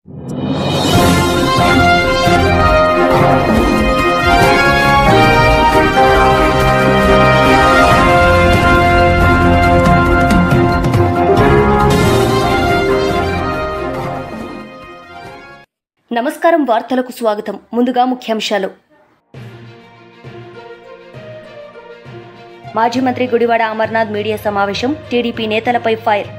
నమస్కారం, వార్తలకు స్వాగతం. ముందుగా ముఖ్యాంశాలు. మాజీ మంత్రి గుడివాడ అమర్నాథ్ మీడియా సమావేశం, టీడీపీ నేతలపై ఫైర్.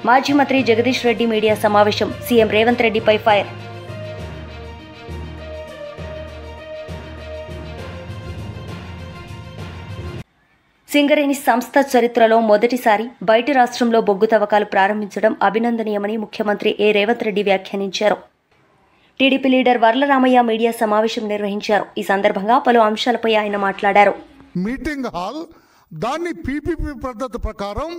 మాజీ మంత్రి జగదీష్ రెడ్డి మీడియా సమావేశం, సీఎం రేవంత్ రెడ్డిపై ఫైర్. సింగరేణి సంస్థ చరిత్రలో మొదటిసారి బయటి రాష్ట్రంలో బొగ్గు తవ్వకాలు ప్రారంభించడం అభినందనీయమని ముఖ్యమంత్రి రేవంత్ రెడ్డి వ్యాఖ్యానించారు. టీడీపీ లీడర్ వర్లరామయ్య మీడియా సమావేశం నిర్వహించారు. ఈ సందర్భంగా పలు అంశాలపై ఆయన మాట్లాడారు. మీటింగ్ హాల్ దాన్ని పీపీపీ పద్ధతి ప్రకారం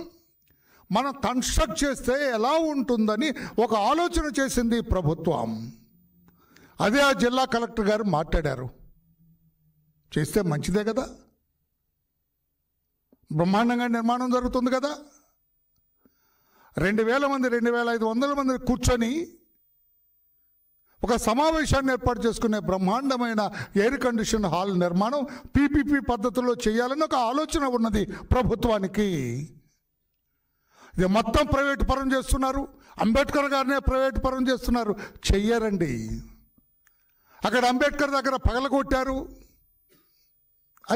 మనం కన్స్ట్రక్ట్ చేస్తే ఎలా ఉంటుందని ఒక ఆలోచన చేసింది ప్రభుత్వం. అదే ఆ జిల్లా కలెక్టర్ గారు మాట్లాడారు. చేస్తే మంచిదే కదా, బ్రహ్మాండంగా నిర్మాణం జరుగుతుంది కదా. 2000 మంది 2500 మంది కూర్చొని ఒక సమావేశాన్ని ఏర్పాటు చేసుకునే బ్రహ్మాండమైన ఎయిర్ కండిషన్ హాల్ నిర్మాణం పీపీపీ పద్ధతిలో చేయాలని ఒక ఆలోచన ఉన్నది ప్రభుత్వానికి. ఇది మొత్తం ప్రైవేటు పరం చేస్తున్నారు. అంబేద్కర్ గారినే ప్రైవేటు పరం చేస్తున్నారు. చెయ్యరండి. అక్కడ అంబేద్కర్ దగ్గర పగలగొట్టారు.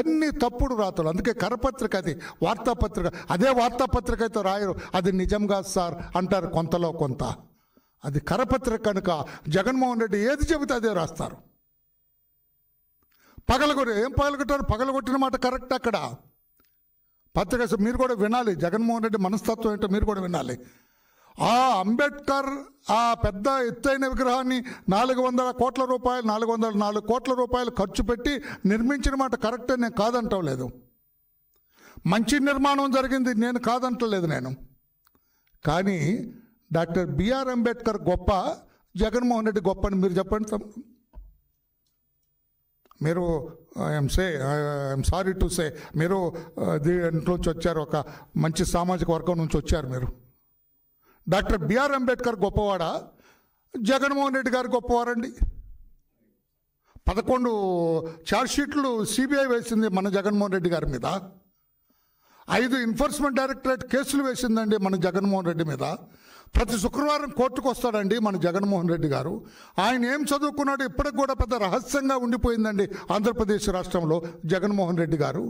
అన్ని తప్పుడు రాతలు. అందుకే కరపత్రిక, అది వార్తాపత్రిక. అదే వార్తాపత్రిక అయితే రాయరు, అది నిజంగా సార్ అంటారు కొంతలో కొంత. అది కరపత్రిక కనుక జగన్మోహన్ రెడ్డి ఏది చెబితే అదే రాస్తారు. ఏం పగలగొట్టారు? పగలగొట్టిన మాట కరెక్ట్. అక్కడ పత్రిక మీరు కూడా వినాలి. జగన్మోహన్ రెడ్డి మనస్తత్వం ఏంటో మీరు కూడా వినాలి. ఆ అంబేద్కర్ ఆ పెద్ద ఎత్తైన విగ్రహాన్ని 400 కోట్ల రూపాయలు 404 కోట్ల రూపాయలు ఖర్చు పెట్టి నిర్మించిన మాట కరెక్టే, నేను కాదంటలేదు. మంచి నిర్మాణం జరిగింది, నేను కాదంటలేదు నేను. కానీ డాక్టర్ బిఆర్ అంబేద్కర్ గొప్ప, జగన్మోహన్ రెడ్డి గొప్ప అని మీరు చెప్పండి. మీరు ఐఎమ్ సారీ టు సే, మీరు దీంట్లోంచి వచ్చారు, ఒక మంచి సామాజిక వర్గం నుంచి వచ్చారు మీరు. డాక్టర్ బిఆర్ అంబేద్కర్ గొప్పవాడా, జగన్మోహన్ రెడ్డి గారు గొప్పవారండి? 11 ఛార్జ్షీట్లు సిబిఐ వేసింది మన జగన్మోహన్ రెడ్డి గారి మీద. 5 ఎన్ఫోర్స్మెంట్ డైరెక్టరేట్ కేసులు వేసిందండి మన జగన్మోహన్ రెడ్డి మీద. ప్రతి శుక్రవారం కోర్టుకు వస్తాడండి మన జగన్మోహన్ రెడ్డి గారు. ఆయన ఏం చదువుకున్నాడు ఇప్పటికి కూడా పెద్ద రహస్యంగా ఉండిపోయిందండి ఆంధ్రప్రదేశ్ రాష్ట్రంలో జగన్మోహన్ రెడ్డి గారు.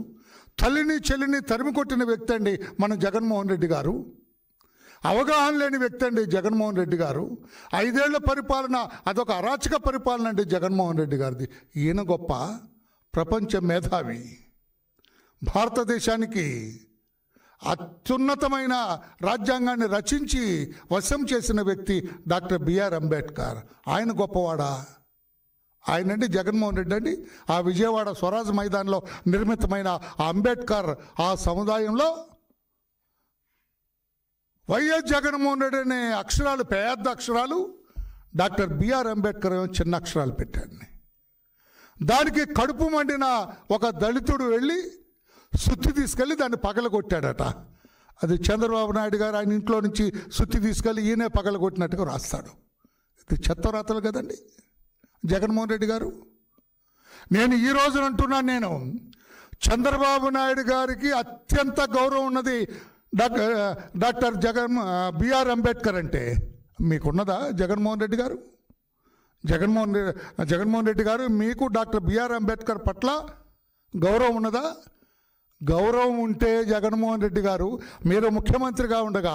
తల్లిని చెల్లిని తరిమి కొట్టిన వ్యక్తి అండి మన జగన్మోహన్ రెడ్డి గారు. అవగాహన లేని వ్యక్తి అండి జగన్మోహన్ రెడ్డి గారు. 5 ఏళ్ల పరిపాలన అదొక అరాచక పరిపాలన అండి జగన్మోహన్ రెడ్డి గారిది. ఈయన గొప్ప, ప్రపంచ మేధావి, భారతదేశానికి అత్యున్నతమైన రాజ్యాంగాన్ని రచించి వశం చేసిన వ్యక్తి డాక్టర్ బిఆర్ అంబేద్కర్. ఆయన గొప్పవాడా? ఆయనండి జగన్మోహన్ రెడ్డి అండి. ఆ విజయవాడ స్వరాజ్ మైదాన్లో నిర్మితమైన ఆ అంబేద్కర్ ఆ సముదాయంలో వైఎస్ జగన్మోహన్ రెడ్డి అనే అక్షరాలు పెద్ద అక్షరాలు, డాక్టర్ బిఆర్ అంబేద్కర్ చిన్న అక్షరాలు పెట్టాడు. దానికి కడుపు మండిన ఒక దళితుడు వెళ్ళి సుత్తి తీసుకెళ్ళి దాన్ని పగలగొట్టాడట. అది చంద్రబాబు నాయుడు గారు ఆయన ఇంట్లో నుంచి సుత్తి తీసుకెళ్ళి ఈయనే పగలగొట్టినట్టుగా రాస్తాడు. ఇది చెత్త రాతలు కదండి జగన్మోహన్ రెడ్డి గారు. నేను ఈ రోజున అంటున్నాను, నేను చంద్రబాబు నాయుడు గారికి అత్యంత గౌరవం ఉన్నది డాక్టర్ బిఆర్ అంబేద్కర్ అంటే. మీకున్నదా జగన్మోహన్ రెడ్డి గారు? జగన్మోహన్ రెడ్డి గారు మీకు డాక్టర్ బిఆర్ అంబేద్కర్ పట్ల గౌరవం ఉన్నదా? గౌరవం ఉంటే జగన్మోహన్ రెడ్డి గారు మీరు ముఖ్యమంత్రిగా ఉండగా,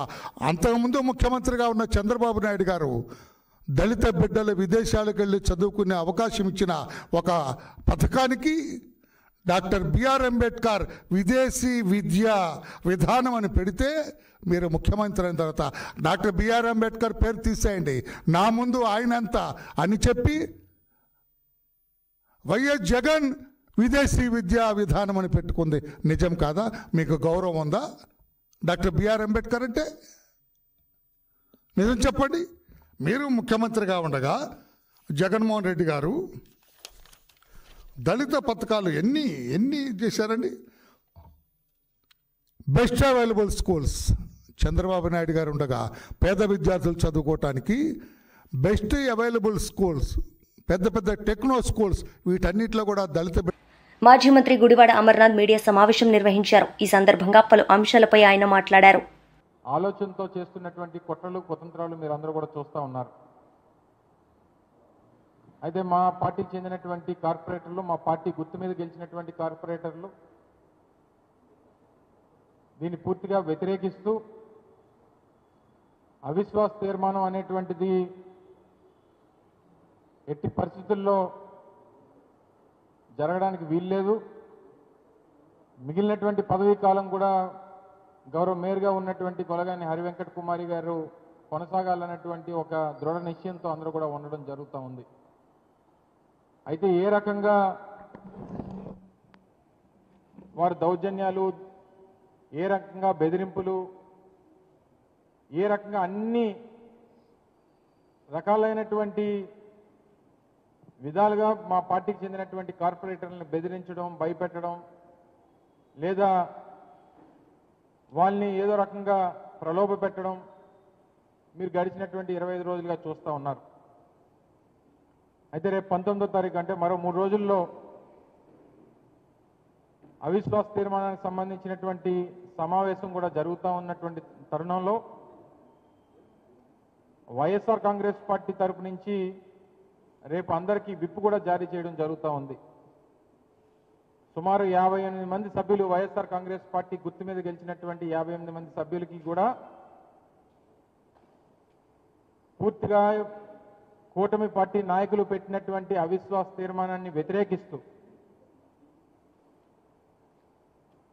అంతకుముందు ముఖ్యమంత్రిగా ఉన్న చంద్రబాబు నాయుడు గారు దళిత బిడ్డలు విదేశాలకు వెళ్ళి చదువుకునే అవకాశం ఇచ్చిన ఒక పథకానికి డాక్టర్ బిఆర్ అంబేద్కర్ విదేశీ విద్యా విధానం అని పెడితే, మీరు ముఖ్యమంత్రి అయిన తర్వాత డాక్టర్ బిఆర్ అంబేద్కర్ పేరు తీసేయండి, నా ముందు ఆయనంత అని చెప్పి వైఎస్ జగన్ విదేశీ విద్యా విధానం అని పెట్టుకుంది. నిజం కాదా? మీకు గౌరవం ఉందా డాక్టర్ బిఆర్ అంబేద్కర్ అంటే? నిజం చెప్పండి. మీరు ముఖ్యమంత్రిగా ఉండగా జగన్మోహన్ రెడ్డి గారు దళిత పథకాలు ఎన్ని చేశారండి. Best available schools Chandrababu Naidu గారు ఉండగా పేద విద్యార్థులు చదువుకోవటానికి బెస్ట్ అవైలబుల్ స్కూల్స్, పెద్ద పెద్ద టెక్నో స్కూల్స్, వీటన్నిటిలో కూడా దళిత. మాజీ మంత్రి గుడివాడ అమర్నాథ్ మీడియా సమావేశం నిర్వహించారు. ఈ సందర్భంగా పలు అంశాలపై ఆయన మాట్లాడారు. ఆలోచనతో చేస్తున్నటువంటి కుట్రలు కుతంత్రాలు మీరు అందరూ కూడా చూస్తూ ఉన్నారు. అయితే మా పార్టీకి చెందినటువంటి కార్పొరేటర్లు, మా పార్టీ గుర్తు మీద గెలిచినటువంటి కార్పొరేటర్లు దీన్ని పూర్తిగా వ్యతిరేకిస్తూ అవిశ్వాస తీర్మానం అనేటువంటిది ఎట్టి పరిస్థితుల్లో జరగడానికి వీల్లేదు, మిగిలినటువంటి పదవీ కాలం కూడా గౌరవ మేయర్గా ఉన్నటువంటి కొలగాని హరివెంకట కుమారి గారు కొనసాగాలన్నటువంటి ఒక దృఢ నిశ్చయంతో అందరూ కూడా ఉండడం జరుగుతూ ఉంది. అయితే ఏ రకంగా వారి దౌర్జన్యాలు, ఏ రకంగా బెదిరింపులు, ఏ రకంగా అన్ని రకాలైనటువంటి విధాలుగా మా పార్టీకి చెందినటువంటి కార్పొరేటర్లను బెదిరించడం, భయపెట్టడం, లేదా వాళ్ళని ఏదో రకంగా ప్రలోభ పెట్టడం మీరు గడిచినటువంటి 25 రోజులుగా చూస్తూ ఉన్నారు. అయితే రేపు 19వ తారీఖు అంటే మరో 3 రోజుల్లో అవిశ్వాస తీర్మానానికి సంబంధించినటువంటి సమావేశం కూడా జరుగుతూ ఉన్నటువంటి తరుణంలో వైఎస్ఆర్ కాంగ్రెస్ పార్టీ తరపు నుంచి రేపు అందరికీ విప్ కూడా జారీ చేయడం జరుగుతూ ఉంది. సుమారు 58 మంది సభ్యులు, వైఎస్ఆర్ కాంగ్రెస్ పార్టీ గుర్తు మీద గెలిచినటువంటి 58 మంది సభ్యులకి కూడా పూర్తిగా కూటమి పార్టీ నాయకులు పెట్టినటువంటి అవిశ్వాస తీర్మానాన్ని వ్యతిరేకిస్తూ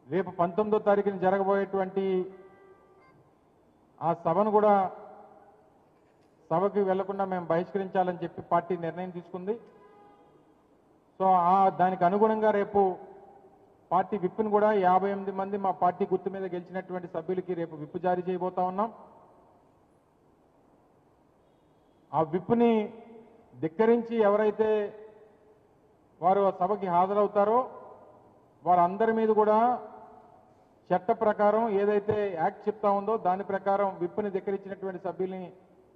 రేపు 19వ తారీఖున జరగబోయేటువంటి ఆ సభను కూడా సభకి వెళ్లకుండా మేము బహిష్కరించాలని చెప్పి పార్టీ నిర్ణయం తీసుకుంది. సో దానికి అనుగుణంగా రేపు పార్టీ విప్ను కూడా 58 మంది మా పార్టీ గుర్తు మీద గెలిచినటువంటి సభ్యులకి రేపు విప్ జారీ చేయబోతా ఉన్నాం. ఆ విప్ని ధిక్కరించి ఎవరైతే వారు ఆ సభకి హాజరవుతారో వారందరి మీద కూడా చట్ట ప్రకారం ఏదైతే యాక్ట్ చెప్తా ఉందో దాని ప్రకారం విప్ని ధిక్కరించినటువంటి సభ్యుల్ని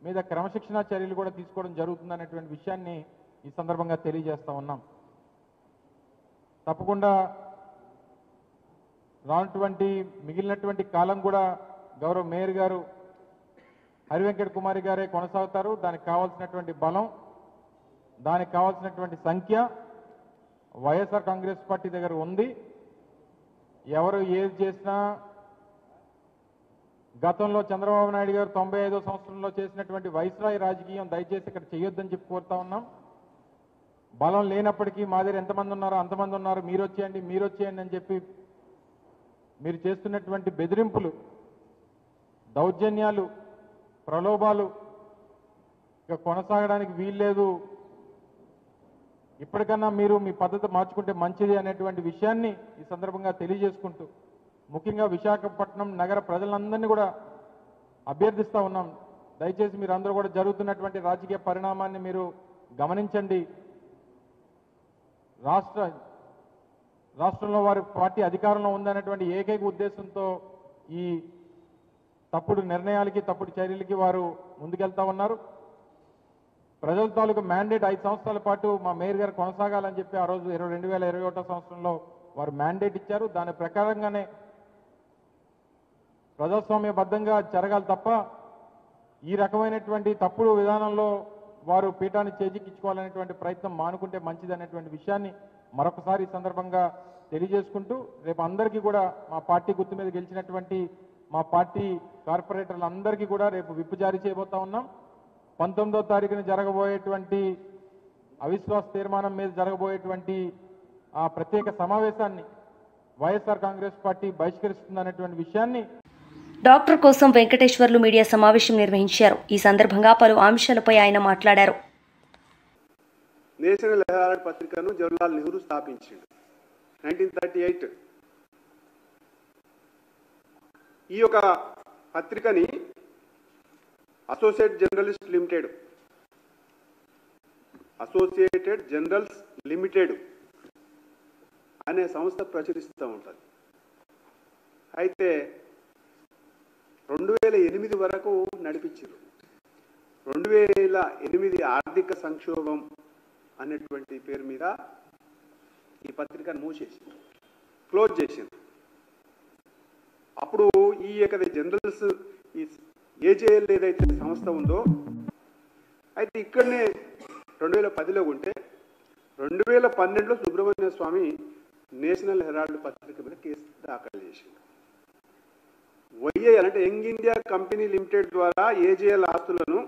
మీద క్రమశిక్షణా చర్యలు కూడా తీసుకోవడం జరుగుతుందనేటువంటి విషయాన్ని ఈ సందర్భంగా తెలియజేస్తా ఉన్నాం. తప్పకుండా రానటువంటి మిగిలినటువంటి కాలం కూడా గౌరవ మేయర్ గారు హరివెంకట కుమారి గారే కొనసాగుతారు. దానికి కావాల్సినటువంటి బలం, దానికి కావాల్సినటువంటి సంఖ్య వైఎస్ఆర్ కాంగ్రెస్ పార్టీ దగ్గర ఉంది. ఎవరు ఏది చేసినా గతంలో చంద్రబాబు నాయుడు గారు 95వ సంవత్సరంలో చేసినటువంటి వైస్రాయ్ రాజకీయం దయచేసి ఇక్కడ చేయొద్దని చెప్పి కోరుతా ఉన్నాం. బలం లేనప్పటికీ మా దగ్గర ఎంతమంది ఉన్నారో అంతమంది ఉన్నారు, మీరు వచ్చేయండి అని చెప్పి మీరు చేస్తున్నటువంటి బెదిరింపులు, దౌర్జన్యాలు, ప్రలోభాలు ఇక కొనసాగడానికి వీల్లేదు. ఇప్పటికన్నా మీరు మీ పద్ధతి మార్చుకుంటే మంచిది అనేటువంటి విషయాన్ని ఈ సందర్భంగా తెలియజేసుకుంటూ ముఖ్యంగా విశాఖపట్నం నగర ప్రజలందరినీ కూడా అభ్యర్థిస్తూ ఉన్నాం. దయచేసి మీరు అందరూ కూడా జరుగుతున్నటువంటి రాజకీయ పరిణామాన్ని మీరు గమనించండి. రాష్ట్రంలో వారి పార్టీ అధికారంలో ఉందనేటువంటి ఏకైక ఉద్దేశంతో ఈ తప్పుడు నిర్ణయాలకి, తప్పుడు చర్యలకి వారు ముందుకెళ్తా ఉన్నారు. ప్రజల తాలూకు మ్యాండేట్ 5 సంవత్సరాల పాటు మా మేయర్ గారు కొనసాగాలని చెప్పి ఆ రోజు 2021 సంవత్సరంలో వారు మ్యాండేట్ ఇచ్చారు. దాని ప్రకారంగానే ప్రజాస్వామ్యబద్ధంగా జరగాలి తప్ప ఈ రకమైనటువంటి తప్పుడు విధానంలో వారు పీఠాన్ని చేజిక్కించుకోవాలనేటువంటి ప్రయత్నం మానుకుంటే మంచిది అనేటువంటి విషయాన్ని మరొకసారి ఈ సందర్భంగా తెలియజేసుకుంటూ రేపు అందరికీ కూడా మా పార్టీ గుర్తు మీద గెలిచినటువంటి మా పార్టీ కార్పొరేటర్లందరికీ కూడా రేపు విప్ జారీ చేయబోతా ఉన్నాం. 19వ తారీఖున జరగబోయేటువంటి అవిశ్వాస తీర్మానం మీద జరగబోయేటువంటి ఆ ప్రత్యేక సమావేశాన్ని వైఎస్ఆర్ కాంగ్రెస్ పార్టీ బహిష్కరిస్తుందనేటువంటి విషయాన్ని డాక్టర్ కోసం వెంకటేశ్వర్లు మీడియా సమావేశం నిర్వహించారు. ఈ సందర్భంగా పలు అంశాలపై ఆయన మాట్లాడారు. నేషనల్ హెరాల్డ్ పత్రికను జవహర్లాల్ నెహ్రూ స్థాపించాడు 1938. ఈ యొక్క పత్రికని అసోసియేటెడ్ జర్నల్స్ లిమిటెడ్ అనే సంస్థ ప్రచురిస్తూ ఉంటుంది. అయితే 2008 వరకు నడిపించారు. 2008 ఆర్థిక సంక్షోభం అనేటువంటి పేరు మీద ఈ పత్రికను మూసేసింది, క్లోజ్ చేసింది. అప్పుడు ఈ జనరల్స్ ఈ ఏజేఎల్ ఏదైతే సంస్థ ఉందో అయితే ఇక్కడనే 2010లో ఉంటే 2012లో సుబ్రహ్మణ్య స్వామి నేషనల్ హెరాల్డ్ పత్రిక మీద కేసు దాఖలు చేసింది. వైఏఎల్ అంటే యంగ్ ఇండియా కంపెనీ లిమిటెడ్ ద్వారా ఏజేఎల్ ఆస్తులను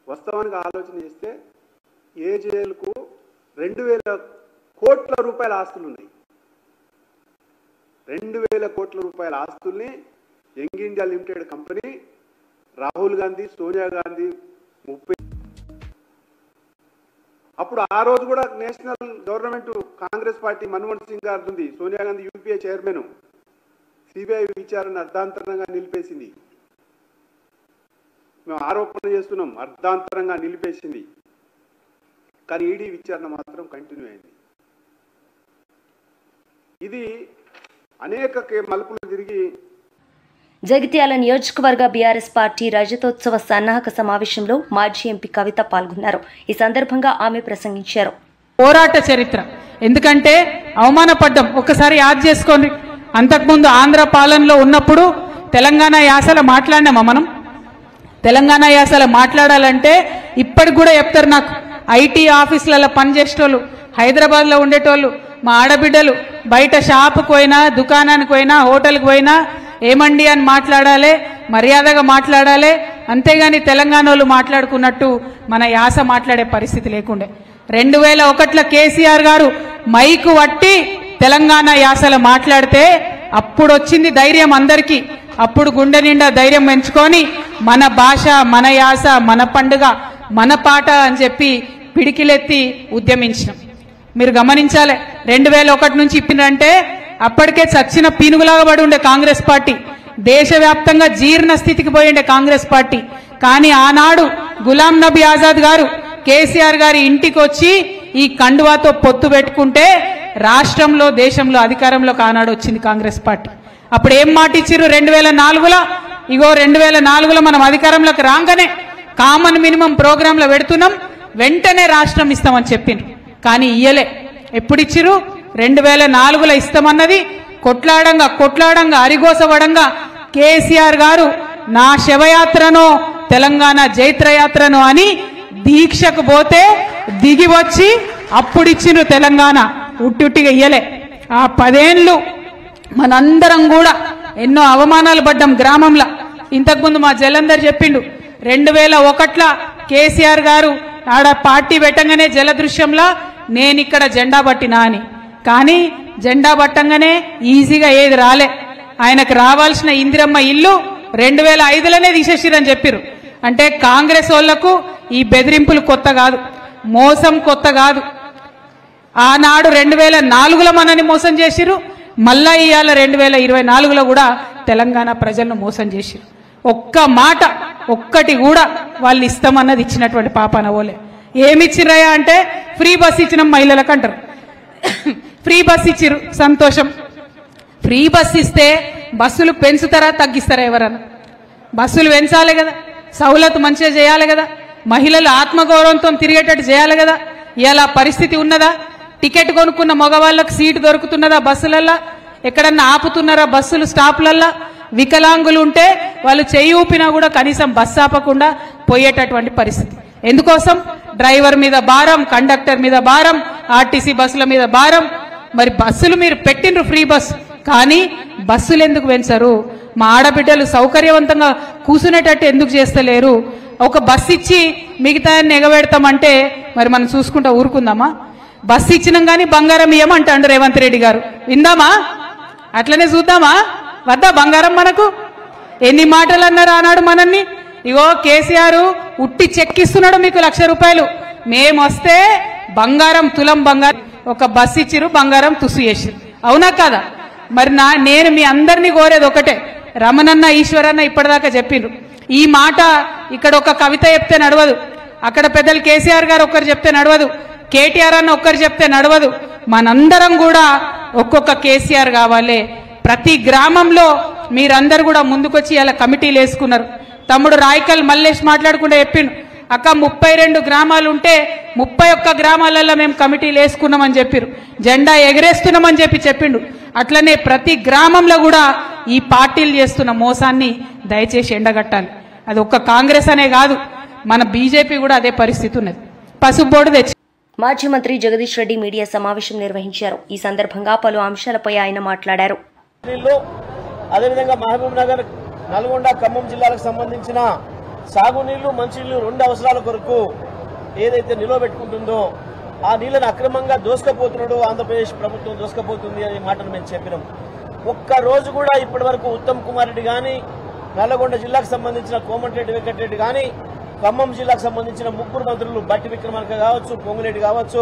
వాస్తవానికి ఆలోచన చేస్తే ఏజేఎల్కు 2000 కోట్ల రూపాయల ఆస్తులు ఉన్నాయి. 2000 కోట్ల రూపాయల ఆస్తుల్ని young India limited company Rahul Gandhi, Sonia Gandhi 30 అప్పుడు ఆ రోజు కూడా national government Congress party Manmohan Singh గారు ఉంది, Sonia Gandhi UPA chairman, CBI విచారణ అర్ధాంతరంగా నిలిపేసింది. మేము ఆరోపణ చేస్తున్నాం, అర్ధాంతరంగా నిలిపేసింది. కానీ ఈడీ విచారణ మాత్రం కంటిన్యూ అయింది. ఇది అనేక మలుపులు తిరిగి జగిత్యాల నియోజకవర్గ బీఆర్ఎస్ పార్టీ రజతోత్సవ సన్నాహక సమావేశంలో మాజీ ఎంపీ కవిత పాల్గొన్నారు. ఈ సందర్భంగా ఆమె ప్రసంగించారు. పోరాట చరిత్ర, ఎందుకంటే అవమానపడ్డం ఒకసారి యాద్ చేసుకోండి. అంతకుముందు ఆంధ్ర పాలనలో ఉన్నప్పుడు తెలంగాణ యాసలో మాట్లాడినామా మనం? తెలంగాణ యాసలో మాట్లాడాలంటే ఇప్పటికి కూడా చెప్తారు నాకు, ఐటీ ఆఫీసులలో పనిచేసేటోళ్ళు, హైదరాబాద్లో ఉండేటోళ్ళు, మా ఆడబిడ్డలు బయట షాపుకు పోయినా, దుకాణానికి పోయినా, హోటల్కి పోయినా ఏమండి అని మాట్లాడాలి, మర్యాదగా మాట్లాడాలి. అంతేగాని తెలంగాణ వాళ్ళు మాట్లాడుకున్నట్టు మన యాస మాట్లాడే పరిస్థితి లేకుండే. 2001లో కేసీఆర్ గారు మైకు వట్టి తెలంగాణ యాసలో మాట్లాడితే అప్పుడు వచ్చింది ధైర్యం అందరికీ. అప్పుడు గుండె నిండా ధైర్యం పెంచుకొని మన భాష, మన యాస, మన పండుగ, మన పాట అని చెప్పి పిడికిలెత్తి ఉద్యమించినాం. మీరు గమనించాలి, 2001 నుంచి ఇప్పిందంటే అప్పటికే చచ్చిన పీనుగులాగా పడి ఉండే కాంగ్రెస్ పార్టీ, దేశవ్యాప్తంగా జీర్ణ స్థితికి పోయి ఉండే కాంగ్రెస్ పార్టీ. కానీ ఆనాడు గులాం నబీ ఆజాద్ గారు కేసీఆర్ గారి ఇంటికి వచ్చి ఈ కండువాతో పొత్తు పెట్టుకుంటే రాష్ట్రంలో, దేశంలో అధికారంలోకి ఆనాడు వచ్చింది కాంగ్రెస్ పార్టీ. అప్పుడు ఏం మాట ఇచ్చిర్రు 2004లో? ఇగో 2004లో మనం అధికారంలోకి రాగానే కామన్ మినిమం ప్రోగ్రాంలో పెడుతున్నాం, వెంటనే రాష్ట్రం ఇస్తామని చెప్పిండ్రు. కానీ ఇయ్యలే. ఎప్పుడు ఇచ్చిర్రు? 2004లో ఇస్తామన్నది కొట్లాడంగా అరిగోసవడంగా కేసీఆర్ గారు నా శవయాత్రనో తెలంగాణ జైత్రయాత్రనో అని దీక్షకు పోతే దిగి వచ్చి అప్పుడు ఇచ్చిండ్రు తెలంగాణ. ఉట్టిగా ఇయ్యలే. ఆ 10 ఏళ్ళు మనందరం కూడా ఎన్నో అవమానాలు పడ్డాం గ్రామంలో. ఇంతకుముందు మా జలందర్ చెప్పిండు, 2001లో కేసీఆర్ గారు ఆడ పార్టీ పెట్టంగానే జలదృశ్యంలో నేను ఇక్కడ జెండా పట్టినా అని. కానీ జెండా పట్టంగానే ఈజీగా ఏది రాలే. ఆయనకు రావాల్సిన ఇందిరమ్మ ఇల్లు 2005లోనే తీసేసిరని చెప్పిర్రు. అంటే కాంగ్రెస్ వాళ్లకు ఈ బెదిరింపులు కొత్త కాదు, మోసం కొత్త కాదు. ఆనాడు 2004లో మనని మోసం చేసిర్రు, మళ్ళా ఇవాళ 2024లో కూడా తెలంగాణ ప్రజలను మోసం చేసిర్రు. ఒక్క మాట ఒక్కటి కూడా వాళ్ళు ఇస్తామన్నది ఇచ్చినటువంటి పాపాన ఓలే. ఏమిచ్చిర్రయా అంటే ఫ్రీ బస్ ఇచ్చినాం మహిళలకు అంటారు. ఫ్రీ బస్ ఇచ్చిర్రు, సంతోషం. ఫ్రీ బస్ ఇస్తే బస్సులు పెంచుతారా తగ్గిస్తారా? ఎవరన్నా బస్సులు పెంచాలి కదా, సౌలత్ మంచిగా చేయాలి కదా, మహిళలు ఆత్మగౌరవంతో తిరిగేటట్టు చేయాలి కదా. ఇలా పరిస్థితి ఉన్నదా? టికెట్ కొనుక్కున్న మగవాళ్ళకు సీటు దొరుకుతున్నదా బస్సులల్లా? ఎక్కడన్నా ఆపుతున్నారా బస్సులు స్టాప్లల్లా? వికలాంగులు ఉంటే వాళ్ళు చెయ్యి ఊపినా కూడా కనీసం బస్సు ఆపకుండా పోయేటటువంటి పరిస్థితి. ఎందుకోసం? డ్రైవర్ మీద భారం, కండక్టర్ మీద భారం, ఆర్టీసీ బస్సుల మీద భారం. మరి బస్సులు మీరు పెట్టిండ్రు ఫ్రీ బస్, కానీ బస్సులు ఎందుకు పెంచరు? మా ఆడబిడ్డలు సౌకర్యవంతంగా కూర్చునేటట్టు ఎందుకు చేస్తలేరు? ఒక బస్సు ఇచ్చి మిగతా ఎగబెడతామంటే మరి మనం చూసుకుంటా ఊరుకుందామా? బస్సు ఇచ్చినాం కానీ బంగారం ఇయ్యమంటాడు రేవంత్ రెడ్డి గారు. విందామా? అట్లనే చూద్దామా? వద్దా బంగారం మనకు? ఎన్ని మాటలు అన్నారు ఆనాడు మనల్ని. ఇగో కేసీఆర్ ఉట్టి చెక్కిస్తున్నాడు మీకు 1,00,000 రూపాయలు, మేము వస్తే బంగారం తులం బంగారం. ఒక బస్సు ఇచ్చిరు, బంగారం తుసు చేసిరు. అవునా కదా? మరి నేను మీ అందరినీ కోరేది ఒకటే, రమణన్న ఈశ్వరన్న ఇప్పటిదాకా చెప్పిండ్రు ఈ మాట. ఇక్కడ ఒక కవిత చెప్తే నడవదు, అక్కడ పెద్దలు కేసీఆర్ గారు ఒక్కరు చెప్తే నడవదు, కేటీఆర్ అన్న ఒక్కరు చెప్తే నడవదు, మనందరం కూడా ఒక్కొక్క కేసీఆర్ కావాలి. ప్రతి గ్రామంలో మీరందరూ కూడా ముందుకొచ్చి ఇలా కమిటీలు వేసుకున్నారు. తమ్ముడు రాయకల్ మల్లేష్ మాట్లాడుకుంటే చెప్పిండు, అక్క 32 గ్రామాలు ఉంటే 31 గ్రామాలలో మేము కమిటీలు వేసుకున్నామని చెప్పారు, జెండా ఎగరేస్తున్నామని చెప్పిండు. అట్లనే ప్రతి గ్రామంలో కూడా ఈ పార్టీలు చేస్తున్న మోసాన్ని దయచేసి ఎండగట్టాలి. అది ఒక్క కాంగ్రెస్ అనే కాదు, మన బీజేపీ కూడా అదే పరిస్థితి ఉన్నది. పసుపు బోర్డు తెచ్చి మాజీ మంత్రి జగదీష్ రెడ్డి మీడియా సమావేశం నిర్వహించారు. ఈ సందర్భంగా పలు అంశాలపై ఆయన మాట్లాడారు. అదేవిధంగా మహబూబ్ నగర్, నల్గొండ, ఖమ్మం జిల్లాలకు సంబంధించిన సాగునీళ్లు, మంచినీళ్లు 2 అవసరాల కొరకు ఏదైతే నిలవబెట్టుకుంటుందో ఆ నీళ్లను అక్రమంగా దోసుకపోతున్నాడు ఆంధ్రప్రదేశ్ ప్రభుత్వం, దోసుకపోతుంది అనే మాటను మేము చెప్పినాం. ఒక్క రోజు కూడా ఇప్పటి వరకు ఉత్తమ్ కుమార్ రెడ్డి కానీ, నల్లగొండ జిల్లాకు సంబంధించిన కోమటిరెడ్డి వెంకటరెడ్డి కానీ, ఖమ్మం జిల్లాకు సంబంధించిన 3 మంత్రులు బట్టి విక్రమార్క కావచ్చు, పొంగులేటి కావచ్చు,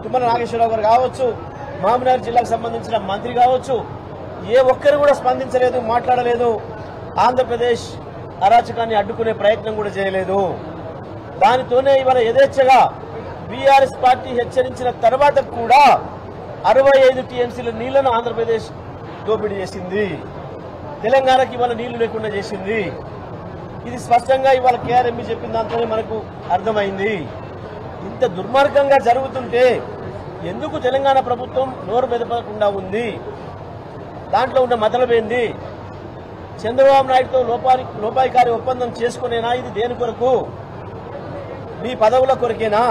తుమ్మల నాగేశ్వరరావు గారు కావచ్చు, మహబూబ్నగర్ జిల్లాకు సంబంధించిన మంత్రి కావచ్చు, ఏ ఒక్కరు కూడా స్పందించలేదు, మాట్లాడలేదు. ఆంధ్రప్రదేశ్ అరాచకాన్ని అడ్డుకునే ప్రయత్నం కూడా చేయలేదు. దానితోనే ఇవాళ యథేచ్ఛగా బీఆర్ఎస్ పార్టీ హెచ్చరించిన తర్వాత కూడా 65 టీఎంసీల నీళ్లను ఆంధ్రప్రదేశ్ దోపిడీ చేసింది. తెలంగాణకి ఇవాళ నీళ్లు లేకుండా చేసింది. ఇది స్పష్టంగా ఇవాళ కేఆర్ఎంబీ చెప్పిన దాంతోనే మనకు అర్థమైంది. ఇంత దుర్మార్గంగా జరుగుతుంటే ఎందుకు తెలంగాణ ప్రభుత్వం నోరు మెదపకుండా ఉంది? దాంట్లో ఉన్న మతలబేంది? చంద్రబాబు నాయుడుతో లోపాయికారి ఒప్పందం చేసుకునేనా? ఇది దేని కొరకు? మీ పదవుల కొరకేనా?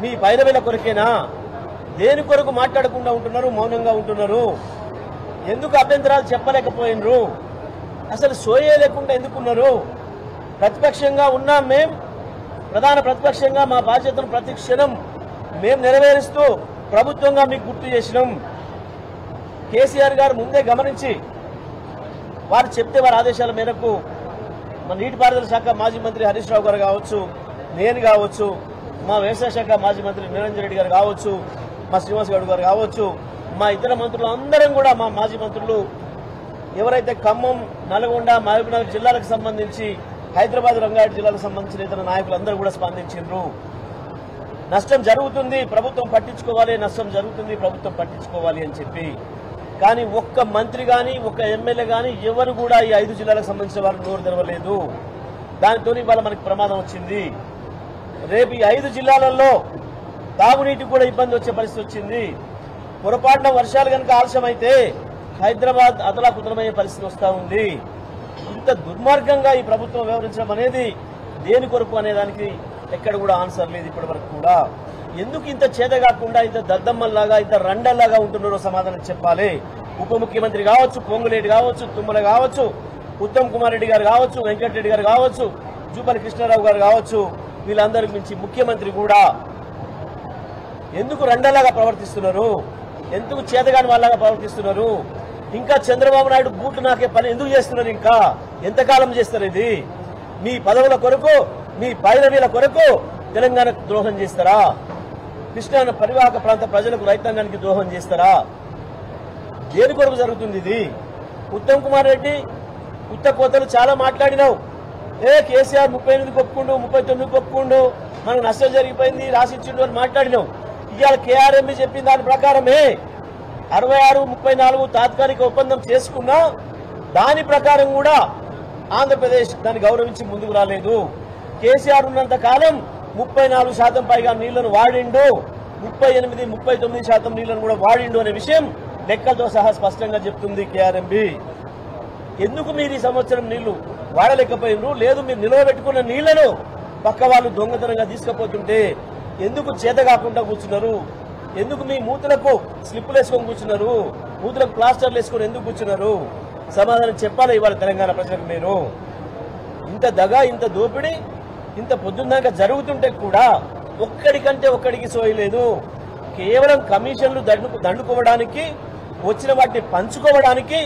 మీ పైరవీల కొరకేనా? దేని కొరకు మాట్లాడకుండా ఉంటున్నారు, మౌనంగా ఉంటున్నారు? ఎందుకు అభ్యంతరాలు చెప్పలేకపోయినరు? అసలు సోయే లేకుండా ఎందుకున్నారు? ప్రతిపక్షంగా ఉన్నాం మేం, ప్రధాన ప్రతిపక్షంగా మా బాధ్యతను ప్రతి క్షణం మేము నెరవేరుస్తూ ప్రభుత్వంగా మీకు గుర్తు చేసినాం. కేసీఆర్ గారు ముందే గమనించి వారు చెప్తే వారి ఆదేశాల మేరకు మా నీటిపారుదల శాఖ మాజీ మంత్రి హరీష్ రావు గారు కావచ్చు, నేను కావచ్చు, మా వ్యవసాయ శాఖ మాజీ మంత్రి నిరంజన్ రెడ్డి గారు కావచ్చు, మా శ్రీనివాస్ గౌడ్ గారు కావచ్చు, మా ఇతర మంత్రులు అందరం కూడా, మా మాజీ మంత్రులు ఎవరైతే ఖమ్మం, నల్గొండ, మహబూబ్నగర్ జిల్లాలకు సంబంధించి, హైదరాబాద్, రంగారెడ్డి జిల్లాలకు సంబంధించిన ఇతర నాయకులందరూ కూడా స్పందించారు. నష్టం జరుగుతుంది, ప్రభుత్వం పట్టించుకోవాలి, నష్టం జరుగుతుంది, ప్రభుత్వం పట్టించుకోవాలి అని చెప్పి. కానీ ఒక్క మంత్రి కానీ, ఒక్క ఎమ్మెల్యే కానీ ఎవరు కూడా ఈ 5 జిల్లాలకు సంబంధించిన వారు నోరు తెరవలేదు. దానితో ఇవాళ మనకి ప్రమాదం వచ్చింది. రేపు ఈ 5 జిల్లాలలో తాగునీటికి కూడా ఇబ్బంది వచ్చే పరిస్థితి వచ్చింది. పొరపాటున వర్షాలు కనుక ఆలస్యమైతే హైదరాబాద్ అతలాకుతలమయ్యే పరిస్థితి వస్తూ ఉంది. ఇంత దుర్మార్గంగా ఈ ప్రభుత్వం వ్యవహరించడం అనేది దేని కొరకు అనేదానికి ఎక్కడ కూడా ఆన్సర్ లేదు ఇప్పటి వరకు కూడా. ఎందుకు ఇంత చేతగాకుండా, ఇంత దద్దమ్మల్లాగా, ఇంత రండల్లాగా ఉంటున్నారో సమాధానం చెప్పాలి. ఉప ముఖ్యమంత్రి కావచ్చు, పొంగులేటి కావచ్చు, తుమ్మల కావచ్చు, ఉత్తమ్ కుమార్ రెడ్డి గారు కావచ్చు, వెంకటరెడ్డి గారు కావచ్చు, జూపల్లి కృష్ణారావు గారు కావచ్చు, వీళ్ళందరికి మించి ముఖ్యమంత్రి కూడా ఎందుకు రండలాగా ప్రవర్తిస్తున్నారు? ఎందుకు చేతగాని వాళ్ళగా ప్రవర్తిస్తున్నారు? ఇంకా చంద్రబాబు నాయుడు బూట్లు నాకే పని ఎందుకు చేస్తున్నారు? ఇంకా ఎంతకాలం చేస్తారు? ఇది మీ పదవుల కొరకు, మీ పైరవీల కొరకు తెలంగాణకు ద్రోహం చేస్తారా? కృష్ణా పరివాహక ప్రాంత ప్రజలకు, రైతాంగానికి ద్రోహం చేస్తారా? దేని కొరకు జరుగుతుంది ఇది? ఉత్తమ్ కుమార్ రెడ్డి ఉత్త కోతలు చాలా మాట్లాడినావు. కేసీఆర్ 38 ఒప్పుకుండు, 39 ఒప్పుకుండు, మనకు నష్టం జరిగిపోయింది, రాసిచ్చిండు అని మాట్లాడినావు. ఇవాళ కేఆర్ఎంబీ చెప్పిన దాని ప్రకారమే 66, 34 తాత్కాలిక ఒప్పందం చేసుకున్నా దాని ప్రకారం కూడా ఆంధ్రప్రదేశ్ దాన్ని గౌరవించి ముందుకు రాలేదు. కేసీఆర్ ఉన్నంత కాలం 34% పైగా నీళ్లను వాడిండు, 38, 39% నీళ్లను కూడా వాడిండు అనే విషయం లెక్కలతో సహా స్పష్టంగా చెప్తుంది కేఆర్ఎంబీ. ఎందుకు మీరు ఈ సంవత్సరం నీళ్లు వాడలేకపోయినరు? లేదు, మీరు నిలవబెట్టుకున్న నీళ్లను పక్క వాళ్ళు దొంగతనంగా తీసుకుపోతుంటే ఎందుకు చేత కాకుండా కూర్చున్నారు? ఎందుకు మీ మూతులకు స్లిప్పులు వేసుకొని కూర్చున్నారు? మూతులకు ప్లాస్టర్లు వేసుకొని ఎందుకు కూర్చున్నారు? సమాధానం చెప్పాలి ఇవాళ తెలంగాణ ప్రజలకు. మీరు ఇంత దగా, ఇంత దోపిడీ ఇంత పొద్దున్నాక జరుగుతుంటే కూడా ఒక్కడికంటే ఒక్కడికి సోయలేదు. కేవలం కమిషన్లు దండుకోవడానికి, వచ్చిన వాటిని పంచుకోవడానికి,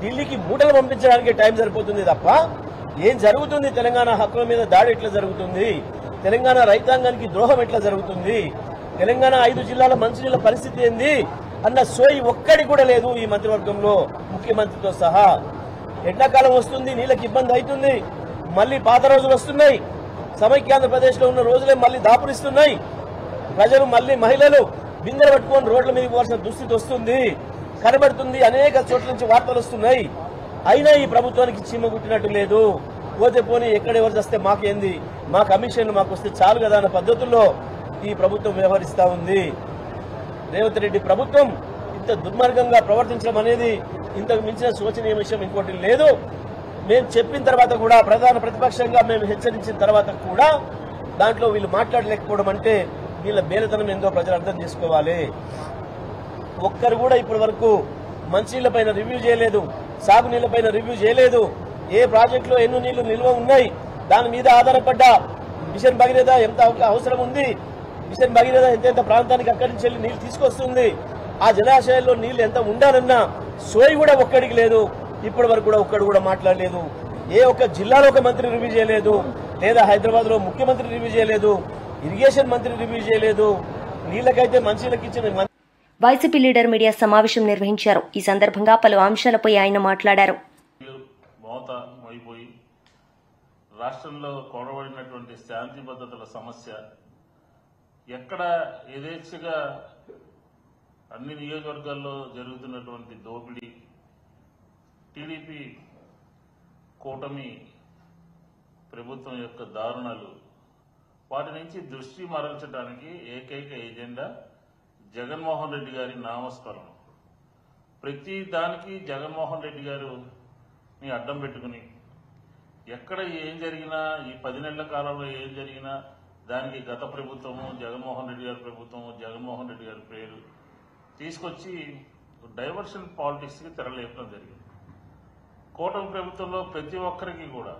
ఢిల్లీకి మూటలు పంపించడానికి టైం సరిపోతుంది తప్ప ఏం జరుగుతుంది? తెలంగాణ హక్కుల మీద దాడి ఎట్లా జరుగుతుంది? తెలంగాణ రైతాంగానికి ద్రోహం ఎట్లా జరుగుతుంది? తెలంగాణ 5 జిల్లాల మంచినీళ్ల పరిస్థితి ఏంది అన్న సోయి ఒక్కడి కూడా లేదు ఈ మంత్రివర్గంలో, ముఖ్యమంత్రితో సహా. ఎండాకాలం వస్తుంది, నీళ్ళకి ఇబ్బంది అవుతుంది, మళ్ళీ పాత రోజులు వస్తున్నాయి, సమైక్యాంధ్రప్రదేశ్ లో ఉన్న రోజులే మళ్ళీ దాపురిస్తున్నాయి. ప్రజలు మళ్ళీ మహిళలు బిందెలు పట్టుకొని రోడ్ల మీద పోవాల్సిన దుస్థితి వస్తుంది, కనబడుతుంది. అనేక చోట్ల నుంచి వార్తలు వస్తున్నాయి. అయినా ఈ ప్రభుత్వానికి చీమ కుట్టినట్టు లేదు. పోతే పోనీ ఎక్కడెవరు వస్తే మాకేంది, మా కమిషన్ మాకు వస్తే చాలు కదా అన్న పద్ధతుల్లో ఈ ప్రభుత్వం వ్యవహరిస్తా ఉంది. రేవంత్ రెడ్డి ప్రభుత్వం ఇంత దుర్మార్గంగా ప్రవర్తించడం అనేది ఇంతకు మించిన శోచనీయ విషయం ఇంకోటి లేదు. మేము చెప్పిన తర్వాత కూడా, ప్రధాన ప్రతిపక్షంగా మేము హెచ్చరించిన తర్వాత కూడా దాంట్లో వీళ్ళు మాట్లాడలేకపోవడం అంటే వీళ్ళ బేలతనం ఏందో ప్రజలు అర్థం చేసుకోవాలి. ఒక్కరు కూడా ఇప్పటి వరకు మంచినీళ్లపైన రివ్యూ చేయలేదు, సాగునీళ్లపైన రివ్యూ చేయలేదు. ఏ ప్రాజెక్టులో ఎన్ని నీళ్లు నిల్వ ఉన్నాయి, దాని మీద ఆధారపడ్డ మిషన్ భగీరథ ఎంత అవసరం ఉంది, మిషన్ భగీరథ ఎంత ప్రాంతానికి అక్కడి నుంచి వెళ్ళి నీళ్లు తీసుకొస్తుంది, ఆ జలాశయాల్లో నీళ్లు ఎంత ఉండాలన్నా సోయి కూడా ఒక్కడికి లేదు. ఇప్పటి వరకు కూడా ఒక్కడు కూడా మాట్లాడలేదు. ఏ ఒక్క జిల్లాలో ఒక మంత్రి రివ్యూ చేయలేదు, లేదా హైదరాబాద్ లో ముఖ్యమంత్రి రివ్యూ చేయలేదు, ఇరిగేషన్ మంత్రి రివ్యూ చేయలేదు. నీళ్లకైతే మంచిలకు ఇచ్చిన వైసీపీ లీడర్ మీడియా సమావేశం నిర్వహించారు. ఈ సందర్భంగా పలు అంశాలపై ఆయన మాట్లాడారు. రాష్ట్రంలో కొడబడినటువంటి శాంతి భద్రతల సమస్య ఎక్కడ యథేచ్ఛగా అన్ని నియోజకవర్గాల్లో జరుగుతున్నటువంటి దోపిడీ, టీడీపీ కూటమి ప్రభుత్వం యొక్క దారుణాలు, వాటి నుంచి దృష్టి మరల్చడానికి ఏకైక ఎజెండా జగన్మోహన్ రెడ్డి గారి నామస్మరణ. ప్రతి దానికి జగన్మోహన్ రెడ్డి గారిని అడ్డం పెట్టుకుని ఎక్కడ ఏం జరిగినా, ఈ 10 నెలల కాలంలో ఏం జరిగినా దానికి గత ప్రభుత్వము, జగన్మోహన్ రెడ్డి గారి ప్రభుత్వము, జగన్మోహన్ రెడ్డి గారి పేరు తీసుకొచ్చి డైవర్షన్ పాలిటిక్స్ కి తెరలేపడం జరిగింది. కూటమి ప్రభుత్వంలో ప్రతి ఒక్కరికి కూడా,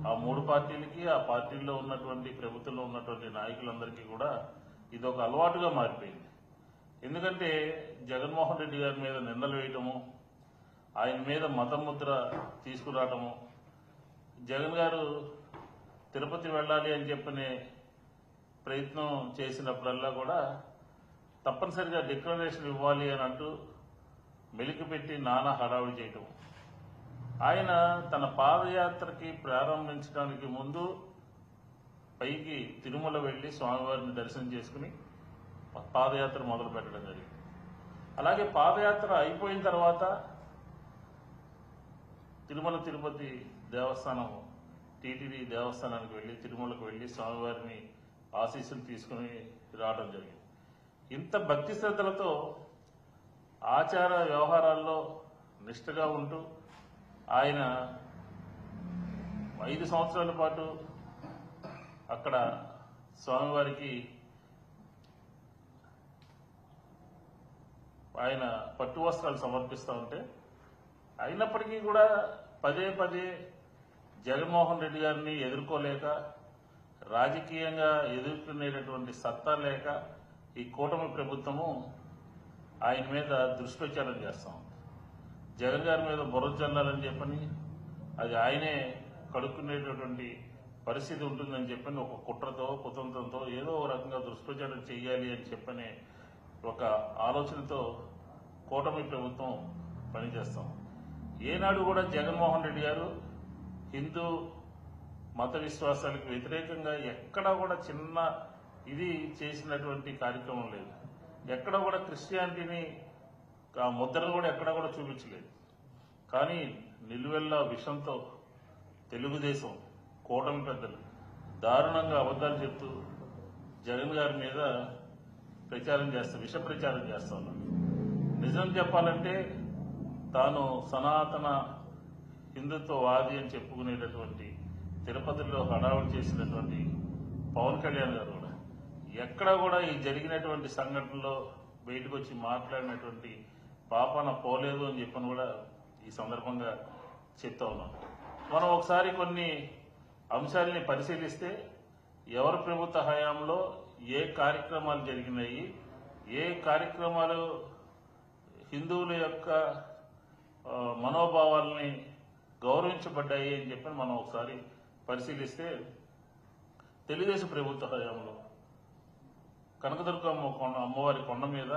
ఆ 3 పార్టీలకి, ఆ పార్టీల్లో ఉన్నటువంటి ప్రభుత్వంలో ఉన్నటువంటి నాయకులందరికీ కూడా ఇది ఒక అలవాటుగా మారిపోయింది. ఎందుకంటే జగన్మోహన్ రెడ్డి గారి మీద నిందలు వేయటము, ఆయన మీద మతం ముద్ర తీసుకురావటము, జగన్ గారు తిరుపతి వెళ్ళాలి అని చెప్పనే ప్రయత్నం చేసినప్పుడల్లా కూడా తప్పనిసరిగా డిక్లరేషన్ ఇవ్వాలి అని అంటూ మెలికిపెట్టి నానా హడావుడి చేయటం. ఆయన తన పాదయాత్రకి ప్రారంభించడానికి ముందు పైకి తిరుమల వెళ్లి స్వామివారిని దర్శనం చేసుకుని పాదయాత్ర మొదలు పెట్టడం జరిగింది. అలాగే పాదయాత్ర అయిపోయిన తర్వాత తిరుమల తిరుపతి దేవస్థానం, టీటీడీ దేవస్థానానికి వెళ్లి తిరుమలకు వెళ్లి స్వామివారిని ఆశీస్సులు తీసుకుని రావడం జరిగింది. ఇంత భక్తి శ్రద్ధలతో ఆచార వ్యవహారాల్లో నిష్ఠగా ఉంటూ ఆయన 5 సంవత్సరాల పాటు అక్కడ స్వామివారికి ఆయన పట్టు వస్త్రాలు సమర్పిస్తూ ఉంటే, అయినప్పటికీ కూడా పదే పదే జగన్మోహన్ రెడ్డి గారిని ఎదుర్కోలేక, రాజకీయంగా ఎదుర్కొనేటటువంటి సత్తా లేక ఈ కూటమి ప్రభుత్వము ఆయన మీద దుష్ప్రచారం చేస్తాం. జగన్ గారి మీద బుర్ర జల్లాలని చెప్పని, అది ఆయనే కడుక్కునేటటువంటి పరిస్థితి ఉంటుందని చెప్పని ఒక కుట్రతో, కుతంత్రంతో ఏదో ఒక రకంగా దుష్ప్రచారం చేయాలి అని చెప్పని ఒక ఆలోచనతో కూటమి ప్రభుత్వం పనిచేస్తాం. ఏనాడు కూడా జగన్మోహన్ రెడ్డి గారు హిందూ మత విశ్వాసాలకు వ్యతిరేకంగా ఎక్కడా కూడా చిన్న ఇది చేసినటువంటి కార్యక్రమం లేదు. ఎక్కడ కూడా క్రిస్టియానిటీని ఆ ముద్రను కూడా ఎక్కడా కూడా చూపించలేదు. కానీ నిలువెల్లా విషంతో తెలుగుదేశం కూటమి పెద్దలు దారుణంగా అబద్ధాలు చెప్తూ జగన్ గారి మీద ప్రచారం చేస్తా, విష ప్రచారం చేస్తా ఉన్నారు. నిజం చెప్పాలంటే తాను సనాతన హిందుత్వవాది అని చెప్పుకునేటటువంటి, తిరుపతిలో హడావుడి చేసినటువంటి పవన్ కళ్యాణ్ గారు కూడా ఎక్కడా కూడా ఈ జరిగినటువంటి సంఘటనలో బయటకు వచ్చి మాట్లాడినటువంటి పాపన పోలేదు అని చెప్పని కూడా ఈ సందర్భంగా చెప్తా ఉన్నాం. మనం ఒకసారి కొన్ని అంశాలని పరిశీలిస్తే ఎవరి ప్రభుత్వ హయాంలో ఏ కార్యక్రమాలు జరిగినాయి, ఏ కార్యక్రమాలు హిందువుల యొక్క మనోభావాల్ని గౌరవించబడ్డాయి అని చెప్పి మనం ఒకసారి పరిశీలిస్తే, తెలుగుదేశం ప్రభుత్వ హయాంలో కనకదుర్గమ్మ అమ్మవారి కొండ మీద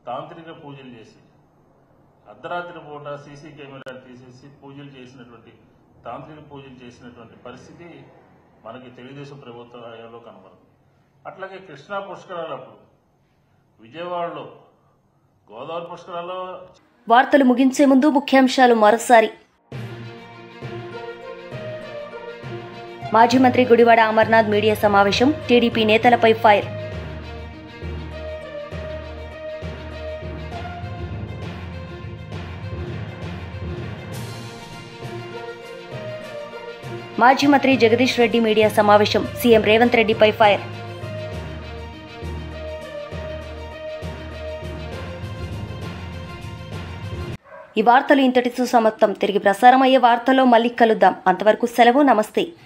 తాంత్రిక పూజలు చేసి, అర్ధరాత్రి పూట సీసీ కెమెరాలు తీసేసి పూజలు చేసినటువంటి, తాంత్రిక పూజలు చేసినటువంటి పరిస్థితి మనకి తెలుగుదేశం ప్రభుత్వ హయాంలో కనబడుతుంది. అట్లాగే కృష్ణా పుష్కరాలప్పుడు విజయవాడలో గోదావరి పుష్కరాల్లో. వార్తలు ముగించే ముందు ముఖ్యాంశాలు మరోసారి. మాజీ మంత్రి గుడివాడ అమర్నాథ్ మీడియా సమావేశం, టీడీపీ నేతలపై ఫైర్. మాజీ మంత్రి జగదీష్ రెడ్డి మీడియా సమావేశం, సీఎం రేవంత్ రెడ్డిపై ఫైర్. ఈ వార్తలు ఇంతటితో సమాప్తం. తిరిగి ప్రసారం అయ్యే వార్తల్లో మళ్ళీ కలుద్దాం. అంతవరకు సెలవు. నమస్తే.